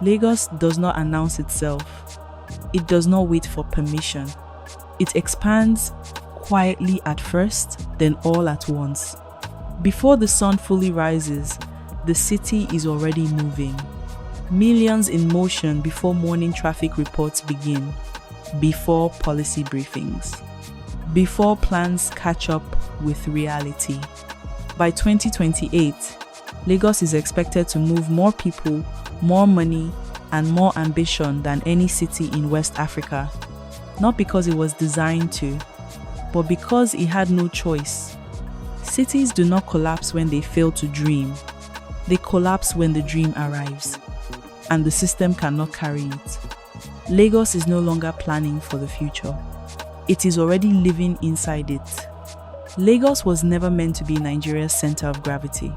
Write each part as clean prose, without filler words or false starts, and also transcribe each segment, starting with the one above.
Lagos does not announce itself. It does not wait for permission. It expands quietly at first, then all at once. Before the sun fully rises, the city is already moving. Millions in motion before morning traffic reports begin, before policy briefings, before plans catch up with reality. By 2028, Lagos is expected to move more people, more money, and more ambition than any city in West Africa. Not because it was designed to, but because it had no choice. Cities do not collapse when they fail to dream. They collapse when the dream arrives, and the system cannot carry it. Lagos is no longer planning for the future. It is already living inside it. Lagos was never meant to be Nigeria's center of gravity.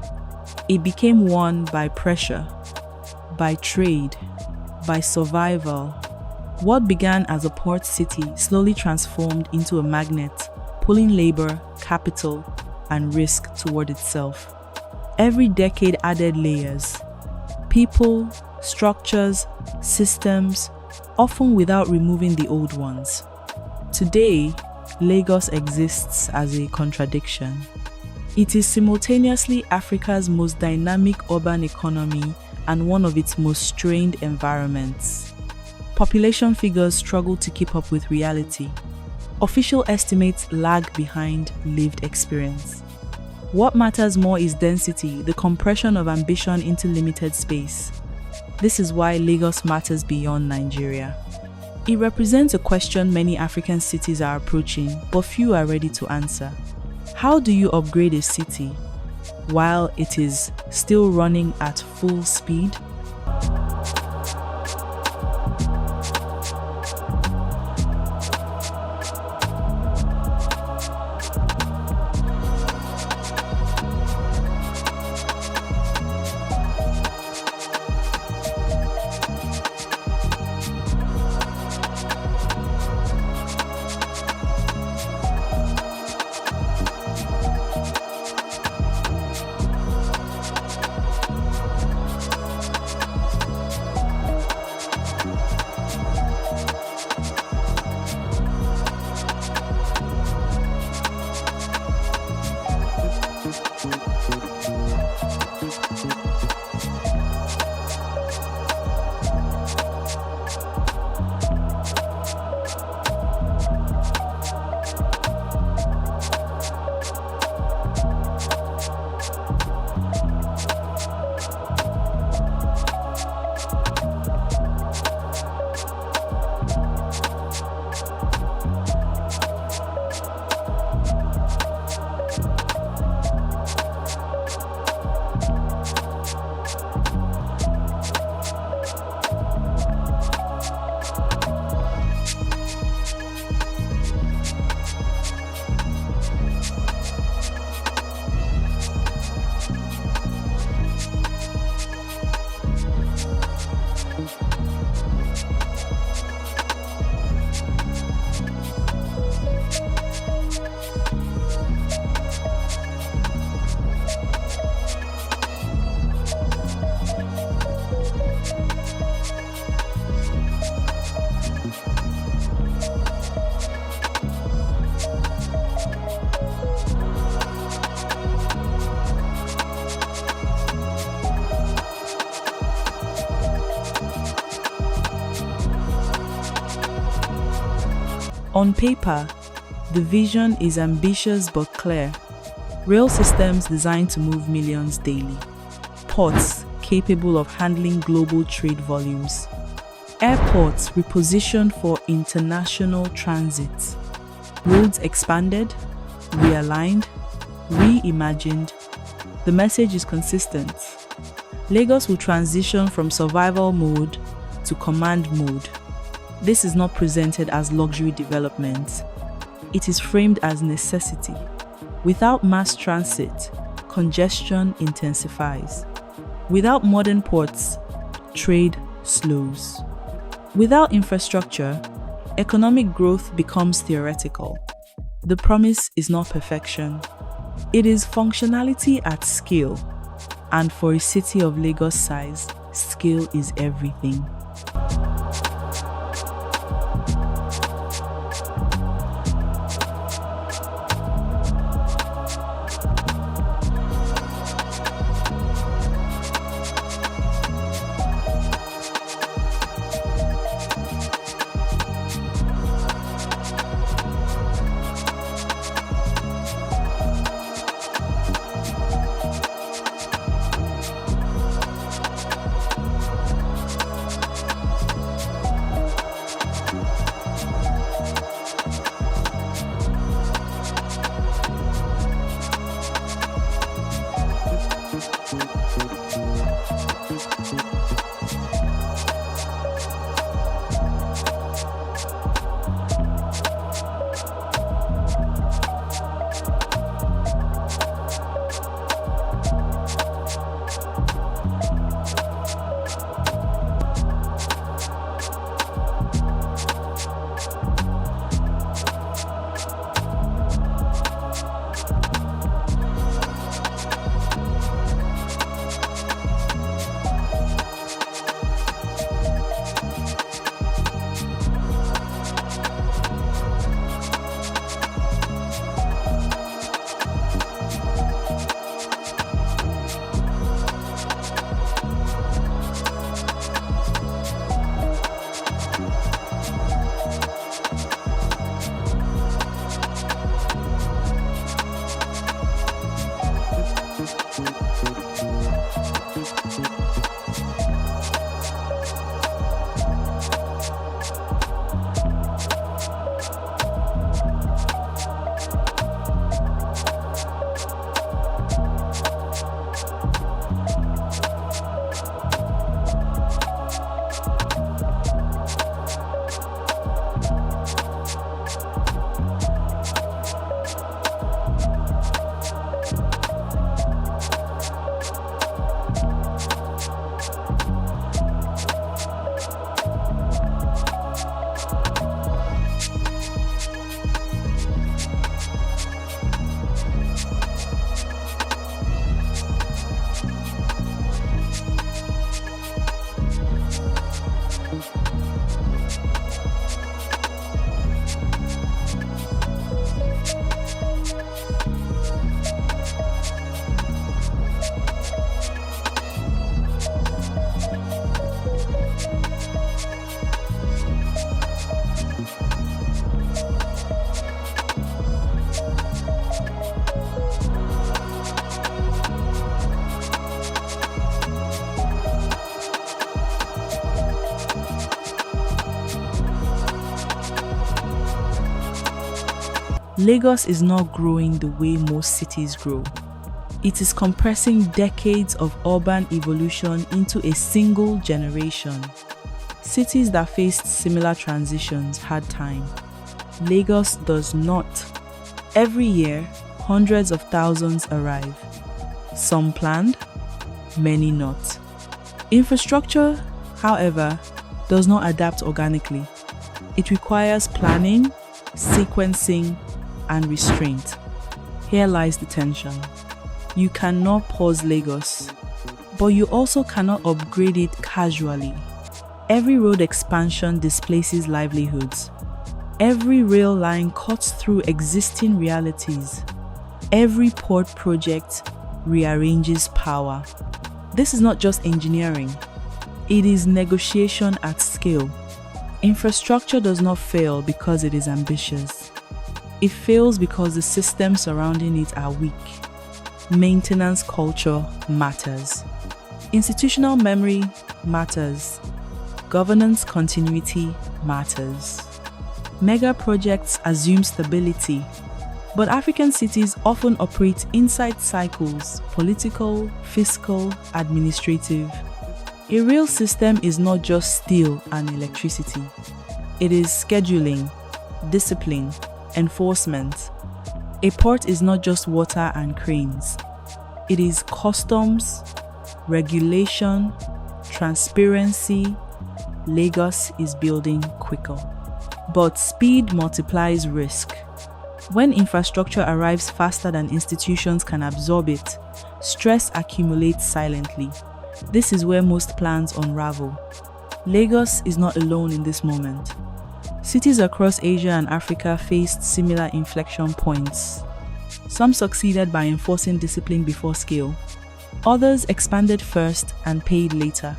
It became one by pressure, by trade, by survival. What began as a port city slowly transformed into a magnet, pulling labor, capital, and risk toward itself. Every decade added layers. People, structures, systems, often without removing the old ones. Today, Lagos exists as a contradiction. It is simultaneously Africa's most dynamic urban economy and one of its most strained environments. Population figures struggle to keep up with reality. Official estimates lag behind lived experience. What matters more is density, the compression of ambition into limited space. This is why Lagos matters beyond Nigeria. It represents a question many African cities are approaching, but few are ready to answer. How do you upgrade a city while it is still running at full speed? On paper, the vision is ambitious but clear. Rail systems designed to move millions daily. Ports capable of handling global trade volumes. Airports repositioned for international transit. Roads expanded, realigned, reimagined. The message is consistent. Lagos will transition from survival mode to command mode. This is not presented as luxury development. It is framed as necessity. Without mass transit, congestion intensifies. Without modern ports, trade slows. Without infrastructure, economic growth becomes theoretical. The promise is not perfection. It is functionality at scale. And for a city of Lagos size, Scale is everything. Lagos is not growing the way most cities grow. It is compressing decades of urban evolution into a single generation. Cities that faced similar transitions had time. Lagos does not. Every year, hundreds of thousands arrive. Some planned, many not. Infrastructure, however, does not adapt organically. It requires planning, sequencing, and restraint. Here lies the tension. You cannot pause Lagos, but you also cannot upgrade it casually. Every road expansion displaces livelihoods. Every rail line cuts through existing realities. Every port project rearranges power. This is not just engineering. It is negotiation at scale. Infrastructure does not fail because it is ambitious. It fails because the systems surrounding it are weak. Maintenance culture matters. Institutional memory matters. Governance continuity matters. Mega projects assume stability, but African cities often operate inside cycles: political, fiscal, administrative. A real system is not just steel and electricity. It is scheduling, discipline, enforcement. A port is not just water and cranes. It is customs, regulation, transparency. Lagos is building quicker. But speed multiplies risk. When infrastructure arrives faster than institutions can absorb it, stress accumulates silently. This is where most plans unravel. Lagos is not alone in this moment. Cities across Asia and Africa faced similar inflection points. Some succeeded by enforcing discipline before scale. Others expanded first and paid later.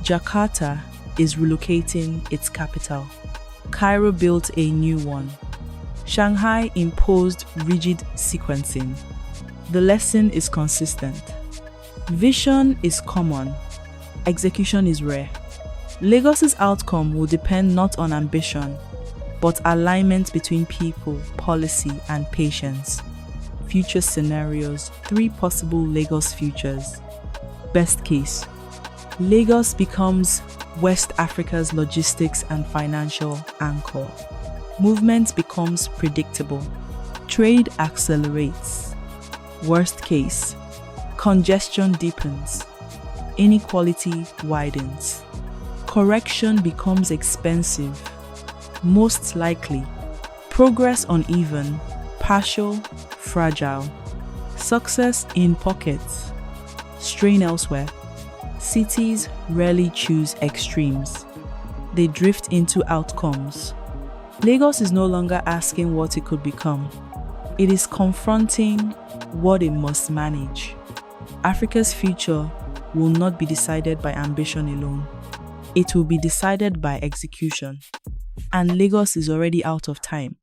Jakarta is relocating its capital. Cairo built a new one. Shanghai imposed rigid sequencing. The lesson is consistent. Vision is common. Execution is rare. Lagos's outcome will depend not on ambition, but alignment between people, policy, and patience. Future scenarios: 3 possible Lagos futures. Best case: Lagos becomes West Africa's logistics and financial anchor. Movement becomes predictable. Trade accelerates. Worst case: congestion deepens. Inequality widens. Correction becomes expensive. Most likely, progress uneven, partial, fragile. Success in pockets. Strain elsewhere. Cities rarely choose extremes. They drift into outcomes. Lagos is no longer asking what it could become. It is confronting what it must manage. Africa's future will not be decided by ambition alone. It will be decided by execution. And Lagos is already out of time.